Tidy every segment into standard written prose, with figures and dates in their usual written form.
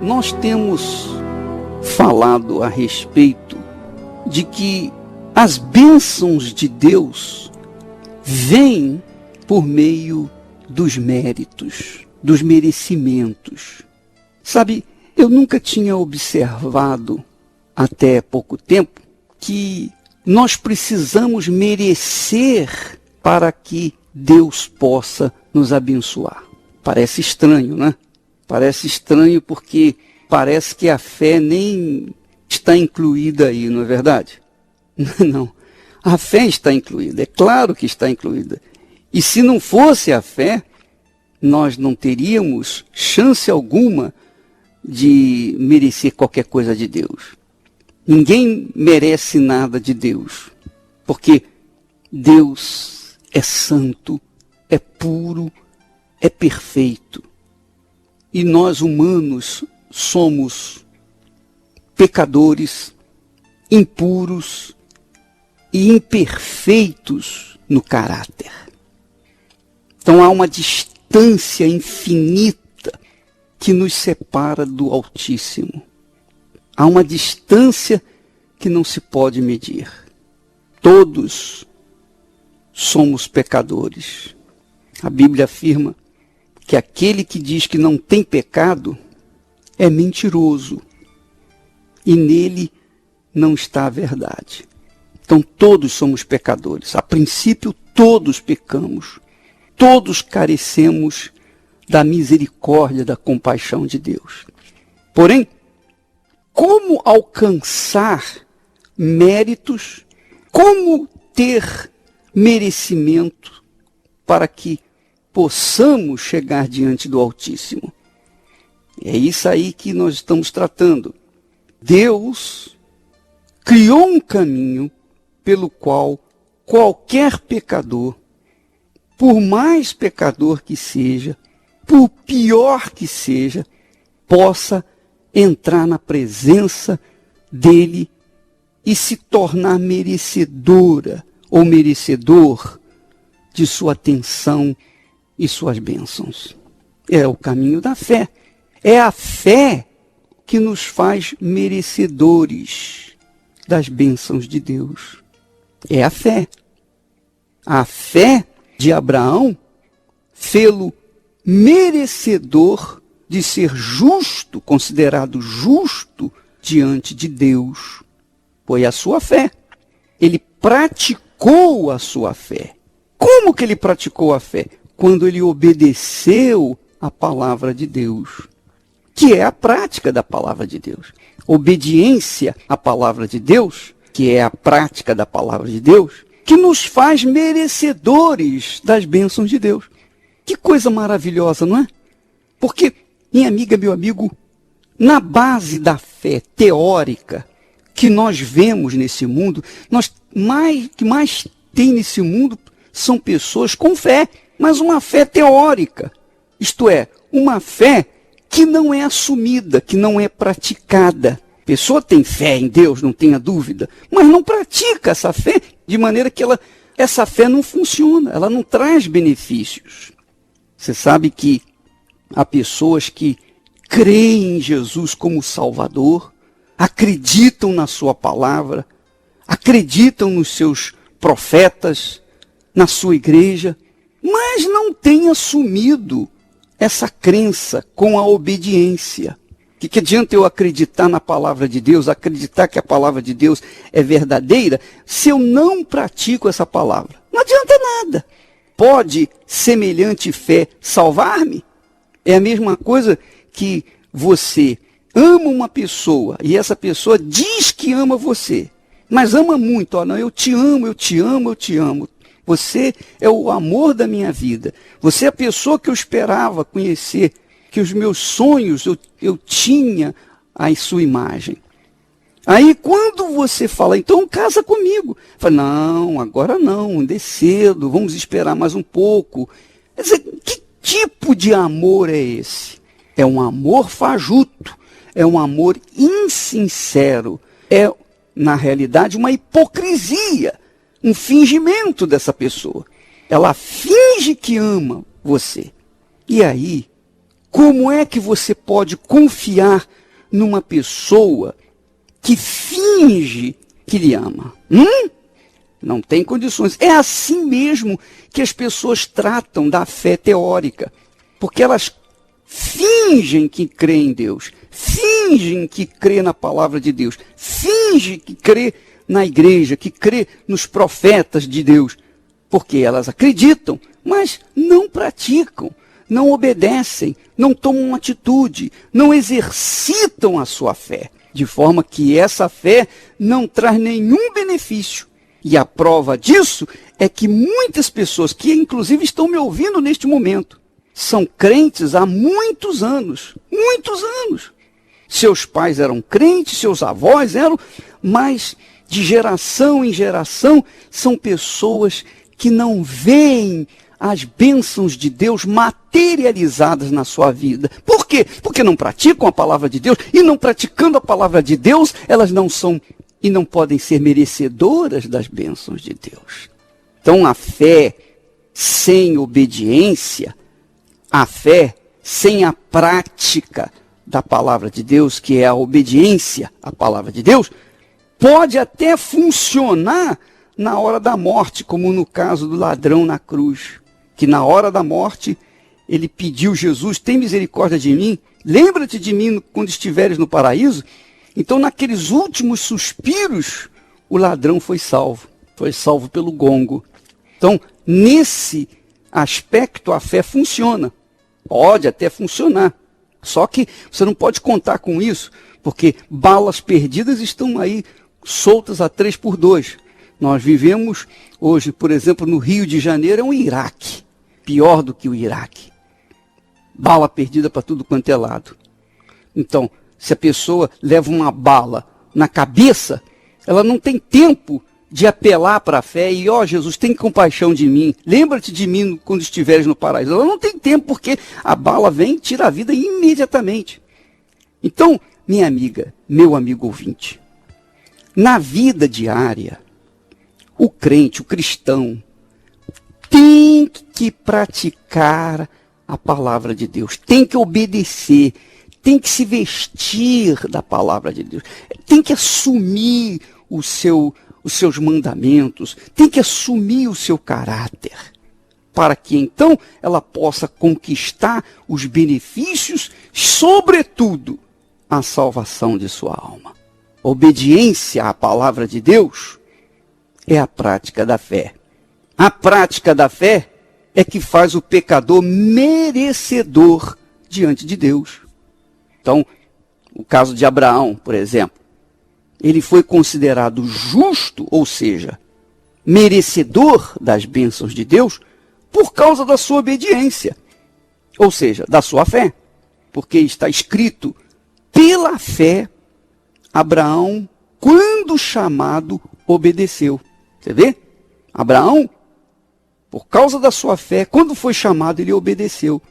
Nós temos falado a respeito de que as bênçãos de Deus vêm por meio dos méritos, dos merecimentos. Sabe, eu nunca tinha observado, até pouco tempo, que nós precisamos merecer para que Deus possa nos abençoar. Parece estranho, né? Parece estranho porque parece que a fé nem está incluída aí, não é verdade? Não, a fé está incluída, é claro que está incluída. E se não fosse a fé, nós não teríamos chance alguma de merecer qualquer coisa de Deus. Ninguém merece nada de Deus, porque Deus é santo, é puro, é perfeito. E nós humanos somos pecadores, impuros e imperfeitos no caráter. Então há uma distância infinita que nos separa do Altíssimo. Há uma distância que não se pode medir. Todos somos pecadores. A Bíblia afirma que aquele que diz que não tem pecado é mentiroso e nele não está a verdade. Então todos somos pecadores. A princípio todos pecamos. Todos carecemos da misericórdia, da compaixão de Deus. Porém, como alcançar méritos, como ter merecimento para que possamos chegar diante do Altíssimo? É isso aí que nós estamos tratando. Deus criou um caminho pelo qual qualquer pecador, por mais pecador que seja, por pior que seja, possa entrar na presença dele e se tornar merecedora ou merecedor de sua atenção e suas bênçãos. É o caminho da fé. É a fé que nos faz merecedores das bênçãos de Deus. É a fé. A fé de Abraão fê-lo merecedor de ser justo, considerado justo diante de Deus. Foi a sua fé. Ele praticou a sua fé. Como que ele praticou a fé? Quando ele obedeceu a palavra de Deus, que é a prática da palavra de Deus. Obediência à palavra de Deus, que é a prática da palavra de Deus, que nos faz merecedores das bênçãos de Deus. Que coisa maravilhosa, não é? Porque, minha amiga, meu amigo, na base da fé teórica que nós vemos nesse mundo, que mais tem nesse mundo são pessoas com fé, mas uma fé teórica. Isto é, uma fé que não é assumida, que não é praticada. A pessoa tem fé em Deus, não tenha dúvida, mas não pratica essa fé, de maneira que essa fé não funciona, ela não traz benefícios. Você sabe que há pessoas que creem em Jesus como Salvador, acreditam na sua palavra, acreditam nos seus profetas, na sua igreja, mas não têm assumido essa crença com a obediência. Que adianta eu acreditar na palavra de Deus, acreditar que a palavra de Deus é verdadeira, se eu não pratico essa palavra? Não adianta nada. Pode semelhante fé salvar-me? É a mesma coisa que você ama uma pessoa e essa pessoa diz que ama você, mas ama muito. Ó, não, eu te amo, eu te amo, eu te amo. Você é o amor da minha vida. Você é a pessoa que eu esperava conhecer, que os meus sonhos eu tinha a sua imagem. Aí quando você fala, então casa comigo. Fala, não, agora não, ainda é cedo, vamos esperar mais um pouco. Quer dizer, que tipo de amor é esse? É um amor fajuto, é um amor insincero, é, na realidade, uma hipocrisia, um fingimento dessa pessoa. Ela finge que ama você. E aí, Como é que você pode confiar numa pessoa que finge que lhe ama? Não tem condições. É assim mesmo que as pessoas tratam da fé teórica. Porque elas fingem que creem em Deus, fingem que crê na palavra de Deus, fingem que crê na igreja, que crê nos profetas de Deus. Porque elas acreditam, mas não praticam, não obedecem, não tomam atitude, não exercitam a sua fé. De forma que essa fé não traz nenhum benefício. E a prova disso é que muitas pessoas, que inclusive estão me ouvindo neste momento, são crentes há muitos anos. Muitos anos. Seus pais eram crentes, seus avós eram, mas de geração em geração são pessoas que não veem as bênçãos de Deus materializadas na sua vida. Por quê? Porque não praticam a palavra de Deus, e não praticando a palavra de Deus, elas não são e não podem ser merecedoras das bênçãos de Deus. Então a fé sem obediência, a fé sem a prática da palavra de Deus, que é a obediência à palavra de Deus, pode até funcionar na hora da morte, como no caso do ladrão na cruz, que na hora da morte ele pediu: Jesus, tem misericórdia de mim, lembra-te de mim quando estiveres no paraíso. Então, naqueles últimos suspiros, o ladrão foi salvo pelo gongo. Então, nesse aspecto, a fé funciona, pode até funcionar, só que você não pode contar com isso, porque balas perdidas estão aí soltas a 3x2. Nós vivemos hoje, por exemplo, no Rio de Janeiro, é um Iraque, pior do que o Iraque. Bala perdida para tudo quanto é lado. Então, se a pessoa leva uma bala na cabeça, ela não tem tempo de apelar para a fé e, Jesus, tem compaixão de mim, lembra-te de mim quando estiveres no paraíso. Ela não tem tempo, porque a bala vem e tira a vida imediatamente. Então, minha amiga, meu amigo ouvinte, na vida diária, o crente, o cristão, tem que praticar a palavra de Deus, tem que obedecer, tem que se vestir da palavra de Deus, tem que assumir os seus mandamentos, tem que assumir o seu caráter, para que então ela possa conquistar os benefícios, sobretudo a salvação de sua alma. Obediência à palavra de Deus é a prática da fé. A prática da fé é que faz o pecador merecedor diante de Deus. Então, o caso de Abraão, por exemplo, ele foi considerado justo, ou seja, merecedor das bênçãos de Deus, por causa da sua obediência, ou seja, da sua fé. Porque está escrito: pela fé, Abraão, quando chamado, obedeceu. Você vê? Abraão, por causa da sua fé, quando foi chamado, ele obedeceu.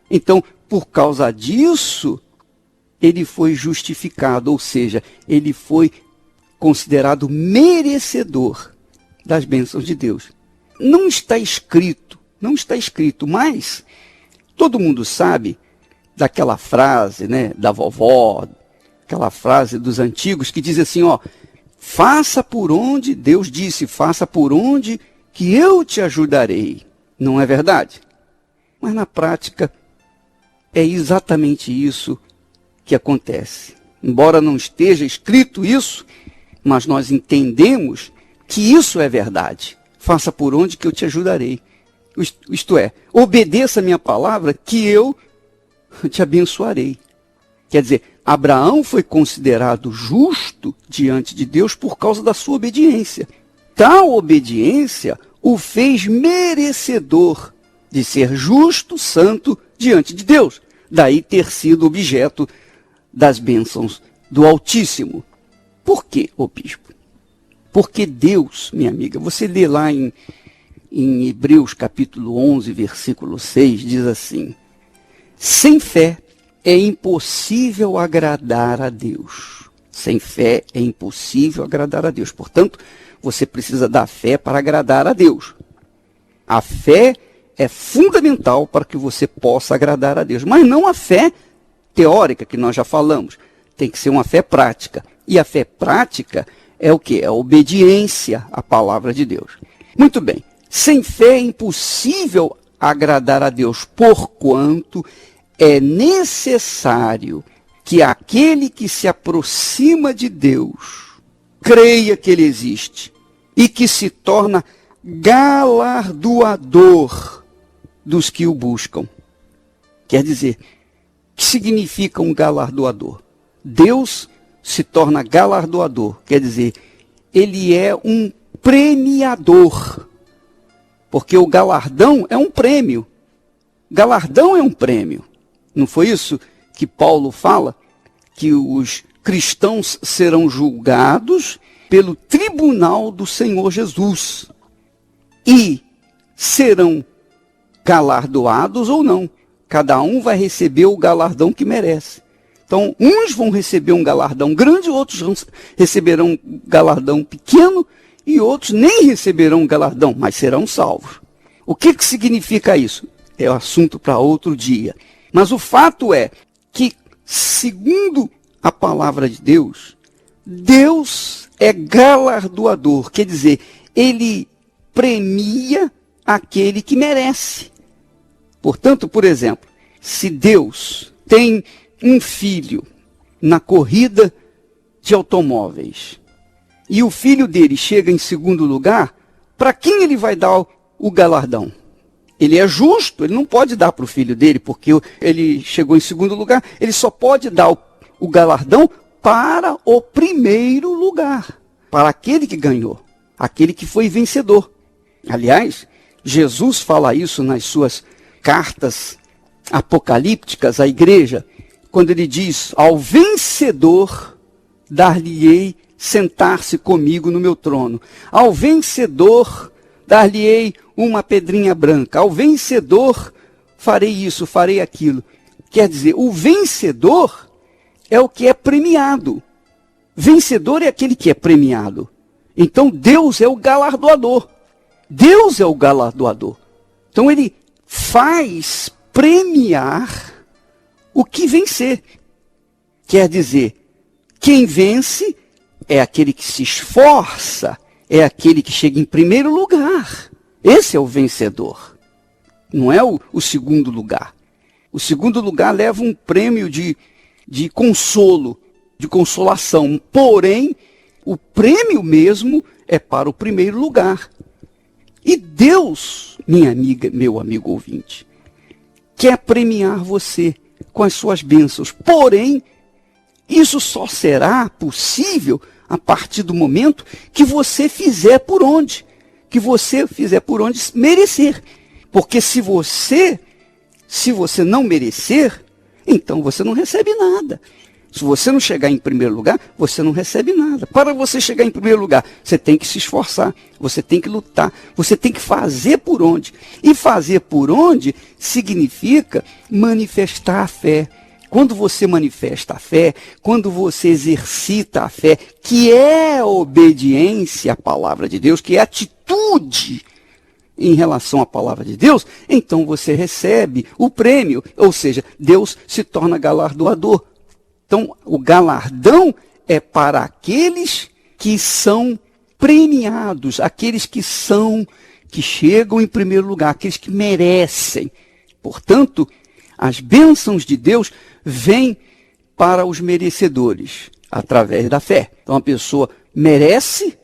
Então, por causa disso, ele foi justificado, ou seja, ele foi considerado merecedor das bênçãos de Deus. Não está escrito, mas todo mundo sabe daquela frase, né, da vovó, aquela frase dos antigos que diz assim, faça por onde, Deus disse, faça por onde que eu te ajudarei. Não é verdade? Mas na prática é exatamente isso que acontece. Embora não esteja escrito isso, mas nós entendemos que isso é verdade. Faça por onde que eu te ajudarei. Isto é, obedeça a minha palavra que eu te abençoarei. Quer dizer, Abraão foi considerado justo diante de Deus por causa da sua obediência. Tal obediência o fez merecedor de ser justo, santo diante de Deus. Daí ter sido objeto das bênçãos do Altíssimo. Por quê, ô bispo? Porque Deus, minha amiga, você lê lá em Hebreus capítulo 11, versículo 6, diz assim: sem fé é impossível agradar a Deus. Sem fé é impossível agradar a Deus. Portanto, você precisa da fé para agradar a Deus. A fé é fundamental para que você possa agradar a Deus. Mas não a fé teórica que nós já falamos. Tem que ser uma fé prática. E a fé prática é o quê? É a obediência à palavra de Deus. Muito bem. Sem fé é impossível agradar a Deus, porquanto é necessário que aquele que se aproxima de Deus creia que ele existe e que se torna galardoador dos que o buscam. Quer dizer, o que significa um galardoador? Deus se torna galardoador, quer dizer, ele é um premiador, porque o galardão é um prêmio. Galardão é um prêmio. Não foi isso que Paulo fala? Que os cristãos serão julgados pelo tribunal do Senhor Jesus e serão galardoados ou não. Cada um vai receber o galardão que merece. Então, uns vão receber um galardão grande, outros receberão um galardão pequeno e outros nem receberão um galardão, mas serão salvos. O que significa isso? É assunto para outro dia. Mas o fato é que, segundo a palavra de Deus, Deus é galardoador, quer dizer, ele premia aquele que merece. Portanto, por exemplo, se Deus tem um filho na corrida de automóveis e o filho dele chega em segundo lugar, para quem ele vai dar o galardão? Ele é justo, ele não pode dar para o filho dele, porque ele chegou em segundo lugar, ele só pode dar o galardão para o primeiro lugar, para aquele que ganhou, aquele que foi vencedor. Aliás, Jesus fala isso nas suas cartas apocalípticas à igreja, quando ele diz, ao vencedor dar-lhe-ei sentar-se comigo no meu trono. Ao vencedor dar-lhe-ei uma pedrinha branca. Ao vencedor farei isso, farei aquilo. Quer dizer, o vencedor é o que é premiado. Vencedor é aquele que é premiado. Então Deus é o galardoador. Deus é o galardoador. Então ele faz premiar o que vencer. Quer dizer, quem vence é aquele que se esforça, é aquele que chega em primeiro lugar. Esse é o vencedor. Não é o segundo lugar. O segundo lugar leva um prêmio de consolo, de consolação. Porém, o prêmio mesmo é para o primeiro lugar. E Deus, minha amiga, meu amigo ouvinte, quer premiar você com as suas bênçãos. Porém, isso só será possível a partir do momento que você fizer por onde. Que você fizer por onde merecer. Porque se você não merecer, então você não recebe nada. Se você não chegar em primeiro lugar, você não recebe nada. Para você chegar em primeiro lugar, você tem que se esforçar, você tem que lutar, você tem que fazer por onde. E fazer por onde significa manifestar a fé. Quando você manifesta a fé, quando você exercita a fé, que é obediência à palavra de Deus, que é atitude em relação à palavra de Deus, então você recebe o prêmio, ou seja, Deus se torna galardoador. Então, o galardão é para aqueles que são premiados, aqueles que chegam em primeiro lugar, aqueles que merecem. Portanto, as bênçãos de Deus vêm para os merecedores, através da fé. Então, a pessoa merece,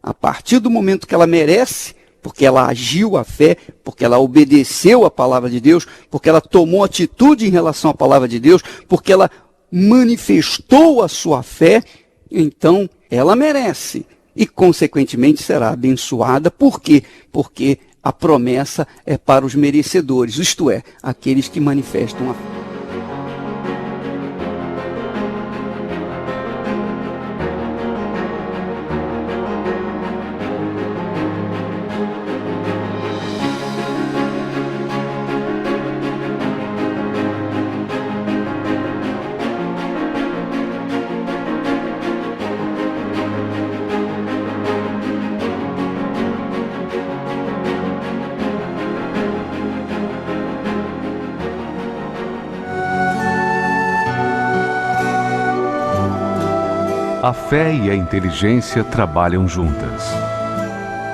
a partir do momento que ela merece, porque ela agiu à fé, porque ela obedeceu à palavra de Deus, porque ela tomou atitude em relação à palavra de Deus, porque ela manifestou a sua fé, então ela merece e, consequentemente, será abençoada. Por quê? Porque a promessa é para os merecedores, isto é, aqueles que manifestam a fé. A fé e a inteligência trabalham juntas.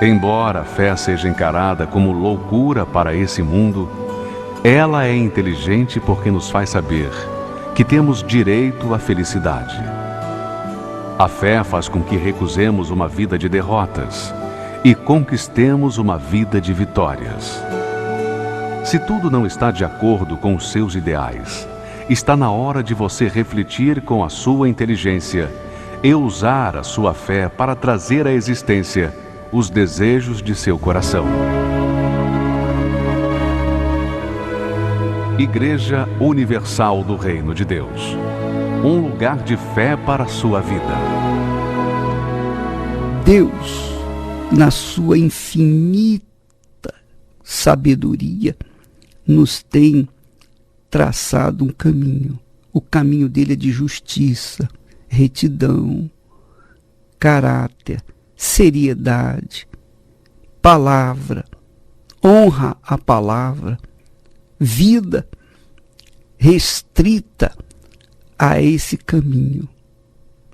Embora a fé seja encarada como loucura para esse mundo, ela é inteligente porque nos faz saber que temos direito à felicidade. A fé faz com que recusemos uma vida de derrotas e conquistemos uma vida de vitórias. Se tudo não está de acordo com os seus ideais, está na hora de você refletir com a sua inteligência e usar a sua fé para trazer à existência os desejos de seu coração. Igreja Universal do Reino de Deus. Um lugar de fé para a sua vida. Deus, na sua infinita sabedoria, nos tem traçado um caminho. O caminho dele é de justiça, retidão, caráter, seriedade, palavra, honra à palavra, vida restrita a esse caminho.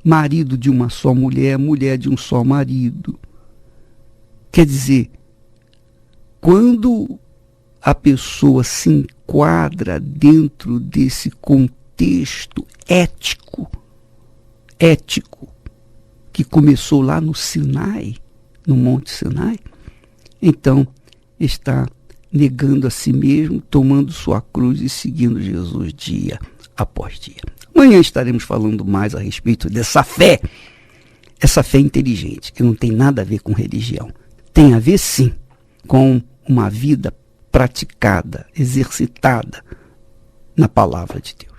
Marido de uma só mulher, mulher de um só marido. Quer dizer, quando a pessoa se enquadra dentro desse contexto ético, que começou lá no Sinai, no Monte Sinai, então está negando a si mesmo, tomando sua cruz e seguindo Jesus dia após dia. Amanhã estaremos falando mais a respeito dessa fé, essa fé inteligente, que não tem nada a ver com religião. Tem a ver, sim, com uma vida praticada, exercitada na palavra de Deus.